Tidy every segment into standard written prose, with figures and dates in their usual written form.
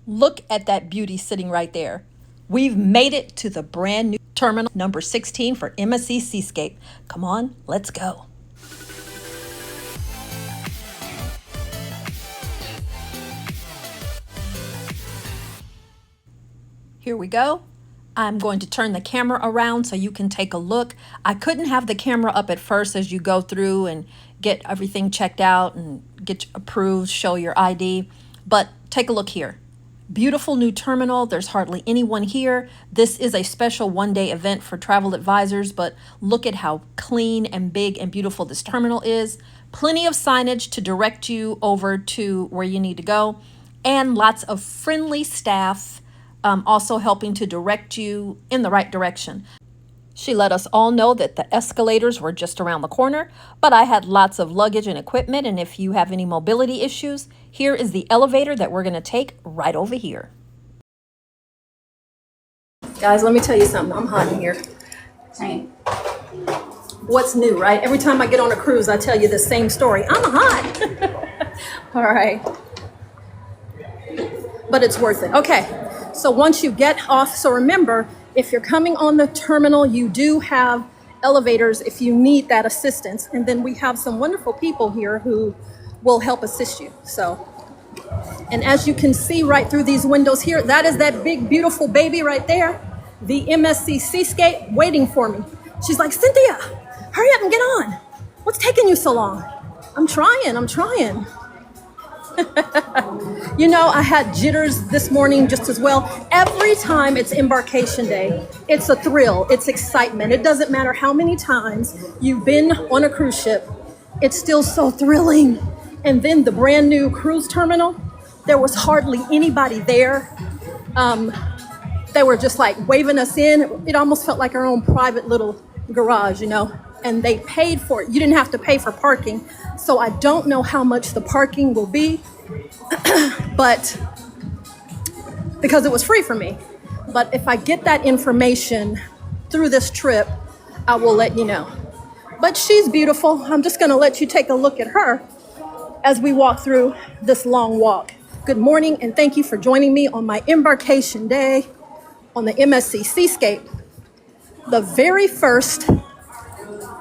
Look at that beauty sitting right there. We've made it to the brand new terminal number 16 for MSC Seascape. Come on, let's go. Here we go. I'm going to turn the camera around so you can take a look. I couldn't have the camera up at first as you go through and get everything checked out and get approved, show your ID, but take a look here. Beautiful new terminal. There's hardly anyone here. This is a special one-day event for travel advisors, but look at how clean and big and beautiful this terminal is. Plenty of signage to direct you over to where you need to go, and lots of friendly staff also helping to direct you in the right direction. She let us all know that the escalators were just around the corner, but I had lots of luggage and equipment, and if you have any mobility issues, here is the elevator that we're going to take right over here. Guys, let me tell you something. I'm hot in here. Same. What's new, right? Every time I get on a cruise, I tell you the same story. I'm hot. All right. But it's worth it. Okay. So once you get off, so remember, if you're coming on the terminal, you do have elevators if you need that assistance. And then we have some wonderful people here who will help assist you. So, and as you can see right through these windows here, that is that big, beautiful baby right there, the MSC Seascape waiting for me. She's like, Cynthia, hurry up and get on. What's taking you so long? I'm trying. You know, I had jitters this morning just as well. Every time it's Embarkation Day, it's a thrill, it's excitement. It doesn't matter how many times you've been on a cruise ship, it's still so thrilling. And then the brand new cruise terminal, there was hardly anybody there. They were just like waving us in. It almost felt like our own private little garage, you know, and they paid for it. You didn't have to pay for parking. So I don't know how much the parking will be, but because it was free for me. But if I get that information through this trip, I will let you know. But she's beautiful. I'm just going to let you take a look at her as we walk through this long walk. Good morning, and thank you for joining me on my embarkation day on the MSC Seascape. The very first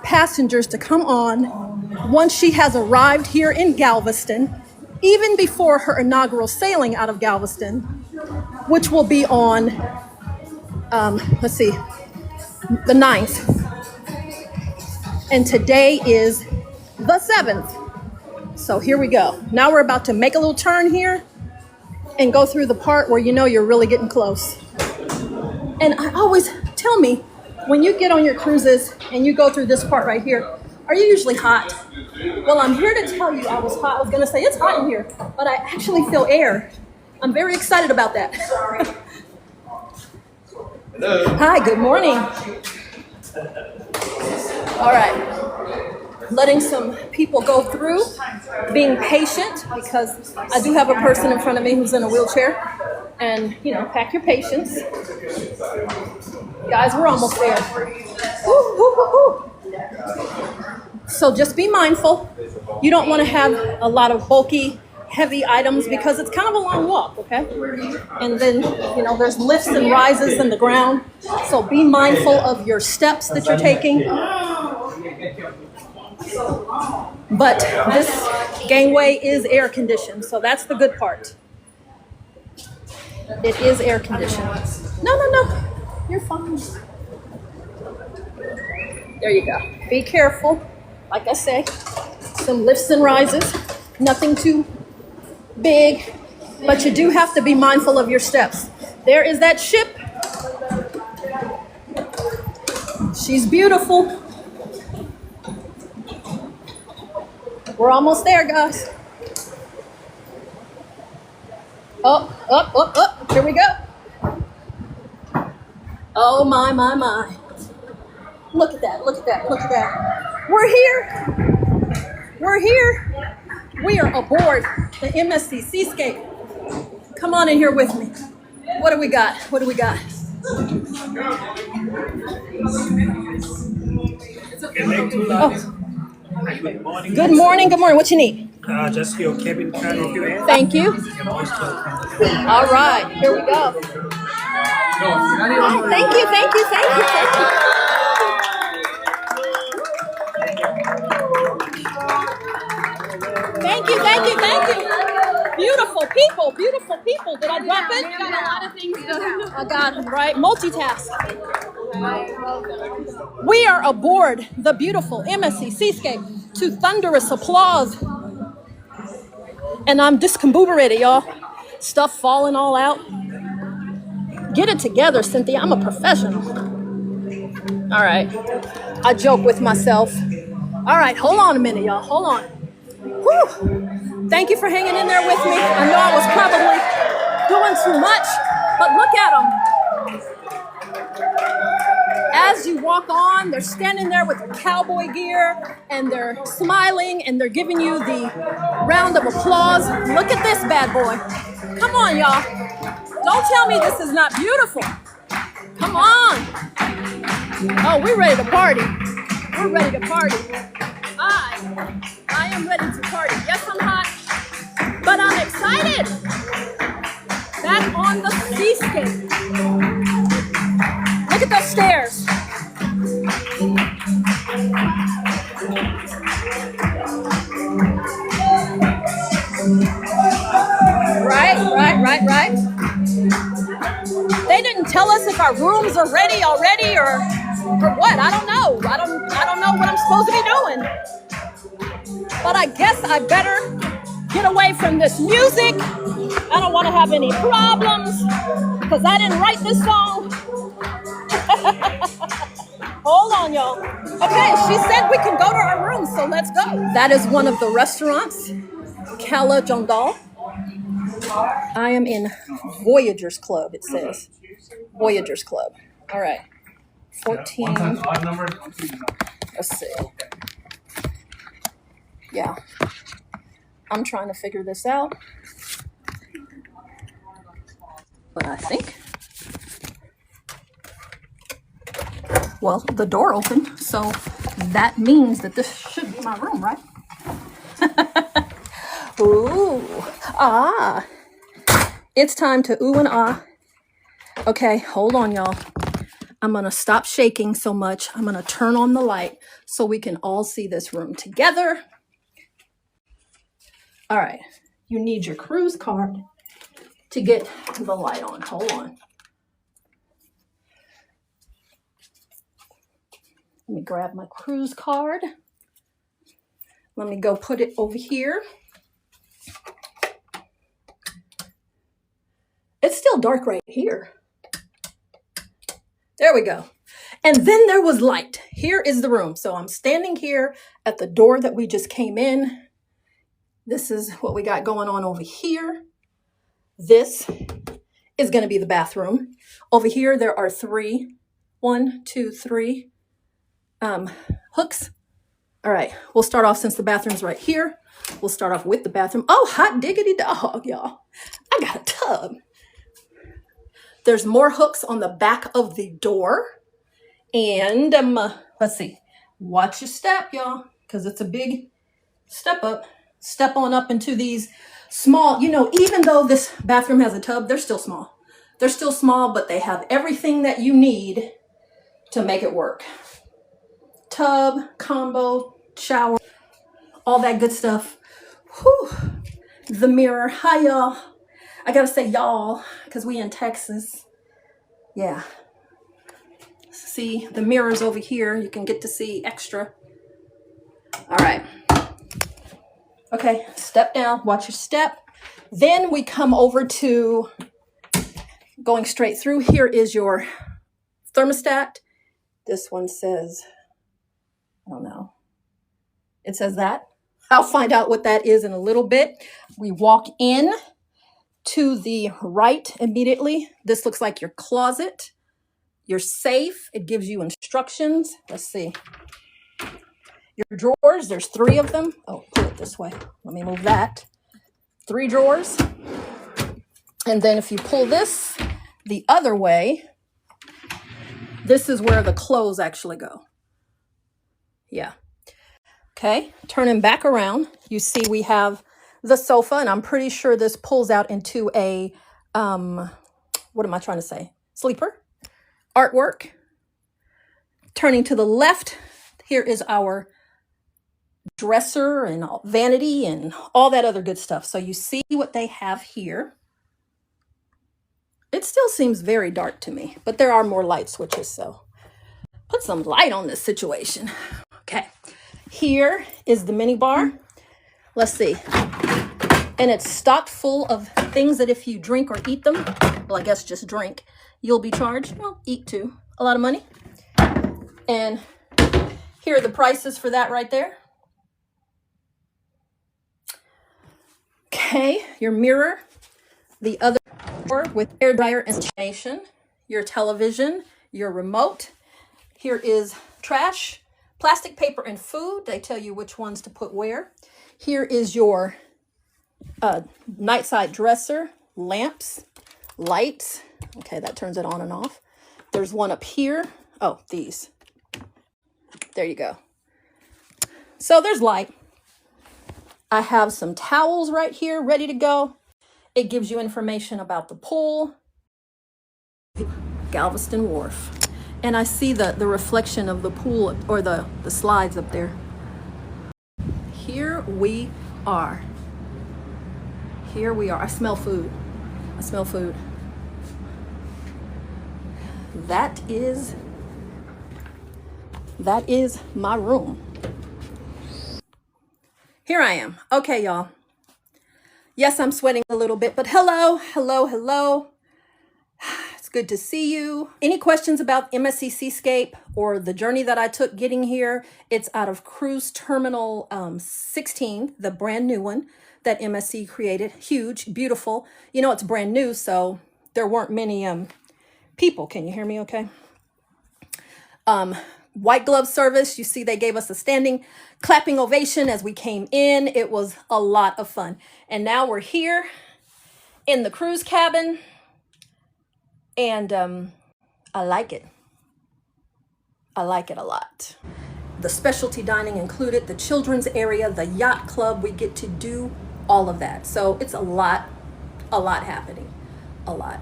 passengers to come on once she has arrived here in Galveston, even before her inaugural sailing out of Galveston, which will be on, the 9th. And today is the 7th. So here we go. Now we're about to make a little turn here and go through the part where you know you're really getting close. And I always tell me, when you get on your cruises and you go through this part right here, are you usually hot? Well, I'm here to tell you I was hot. I was going to say it's hot in here, but I actually feel air. I'm very excited about that. Hello. Hi, good morning. All right. Letting some people go through, being patient, because I do have a person in front of me who's in a wheelchair. And, you know, pack your patience. Guys, we're almost there. Woo, woo, woo, woo. So just be mindful. You don't want to have a lot of bulky, heavy items because it's kind of a long walk, okay? And then, you know, there's lifts and rises in the ground. So be mindful of your steps that you're taking. But this gangway is air conditioned, so that's the good part. It is air conditioned. No. You're fine. There you go. Be careful. Like I say, some lifts and rises. Nothing too big, but you do have to be mindful of your steps. There is that ship. She's beautiful. We're almost there, guys. Up. Here we go. Oh, my. Look at that. We're here. We are aboard the MSC Seascape. Come on in here with me. What do we got? Oh. Good morning. What you need? Just your cabin card if you have. Thank you. You're most welcome. All right, here we go. Oh, thank you, thank you, thank you, thank you. Thank you, thank you, thank you. Beautiful people, beautiful people. Did I drop it? We got a lot of things to do. I got them, right? Multitask. We are aboard the beautiful MSC Seascape to thunderous applause. And I'm discombobulated, y'all. Stuff falling all out. Get it together, Cynthia. I'm a professional. All right. I joke with myself. All right, hold on a minute, y'all. Hold on. Whew. Thank you for hanging in there with me. I know I was probably doing too much, but look at them. As you walk on, they're standing there with their cowboy gear and they're smiling and they're giving you the round of applause. Look at this bad boy. Come on, y'all. Don't tell me this is not beautiful. Come on. Oh, we're ready to party. We're ready to party. I am ready to party. Yes, I'm hot, but I'm excited. Back on the seascape. Look at those stairs. Right. They didn't tell us if our rooms are ready already or what. I don't know. I don't know what I'm supposed to be doing. But I guess I better get away from this music. I don't want to have any problems because I didn't write this song. Hold on, y'all. Okay, she said we can go to our room, so let's go. That is one of the restaurants, Cala Jondal. I am in Voyagers Club, it says. Voyagers Club. All right. 14. Let's see. Yeah. I'm trying to figure this out. But I think, well, the door opened, so that means that this should be my room, right? Ooh, ah. It's time to ooh and ah. Okay, hold on, y'all. I'm going to stop shaking so much. I'm going to turn on the light so we can all see this room together. All right, you need your cruise card to get the light on. Hold on. Let me grab my cruise card. Let me go put it over here. It's still dark right here. There we go. And then there was light. Here is the room. So I'm standing here at the door that we just came in. This is what we got going on over here. This is going to be the bathroom. Over here, there are three hooks. All right, we'll start off since the bathroom's right here. We'll start off with the bathroom. Oh, hot diggity dog, y'all. I got a tub. There's more hooks on the back of the door. And let's see. Watch your step, y'all, because it's a big step up. Step on up into these small, even though this bathroom has a tub, they're still small. They're still small, but they have everything that you need to make it work. Tub, combo, shower, all that good stuff. Whew. The mirror. Hi, y'all. I gotta say y'all because we in Texas. Yeah. See, the mirror's over here. You can get to see extra. All right. Okay, step down. Watch your step. Then we come over to going straight through. Here is your thermostat. This one says, I don't know. It says that. I'll find out what that is in a little bit. We walk in to the right immediately. This looks like your closet, your safe. It gives you instructions. Let's see. Your drawers, there's 3 of them. Oh, pull it this way. Let me move that. 3 drawers. And then if you pull this the other way, this is where the clothes actually go. Yeah. Okay, turning back around, you see we have the sofa, and I'm pretty sure this pulls out into a, what am I trying to say? Sleeper. Artwork. Turning to the left, here is our dresser and vanity and all that other good stuff. So you see what they have here. It still seems very dark to me, but there are more light switches, so put some light on this situation. Okay, here is the mini bar. Let's see. And it's stocked full of things that if you drink or eat them, well, I guess just drink, you'll be charged. Well, eat too. A lot of money. And here are the prices for that right there. Okay, your mirror, the other with air dryer installation, your television, your remote. Here is trash, plastic, paper, and food. They tell you which ones to put where. Here is your nightside dresser, lamps, lights. Okay, that turns it on and off. There's one up here. Oh, these. There you go. So there's light. I have some towels right here ready to go. It gives you information about the pool, Galveston Wharf. And I see the reflection of the pool or the slides up there. Here we are. Here we are. I smell food. I smell food. That is my room. Here I am. Okay, y'all. Yes, I'm sweating a little bit, but hello, hello, hello. It's good to see you. Any questions about MSC Seascape or the journey that I took getting here? It's out of Cruise Terminal 16, the brand new one that MSC created. Huge, beautiful. You know, it's brand new, so there weren't many people. Can you hear me okay? White glove service. You see they gave us a standing clapping ovation as we came in. It was a lot of fun. And now we're here in the cruise cabin. And I like it. I like it a lot. The specialty dining included, the children's area, the yacht club. We get to do all of that. So it's a lot happening. A lot.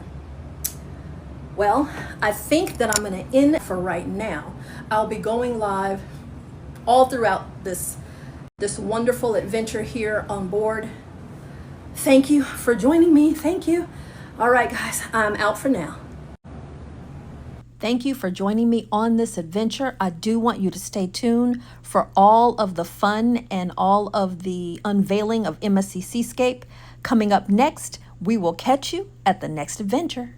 Well, I think that I'm going to end for right now. I'll be going live all throughout this wonderful adventure here on board. Thank you for joining me. Thank you. All right, guys, I'm out for now. Thank you for joining me on this adventure. I do want you to stay tuned for all of the fun and all of the unveiling of MSC Seascape. Coming up next, we will catch you at the next adventure.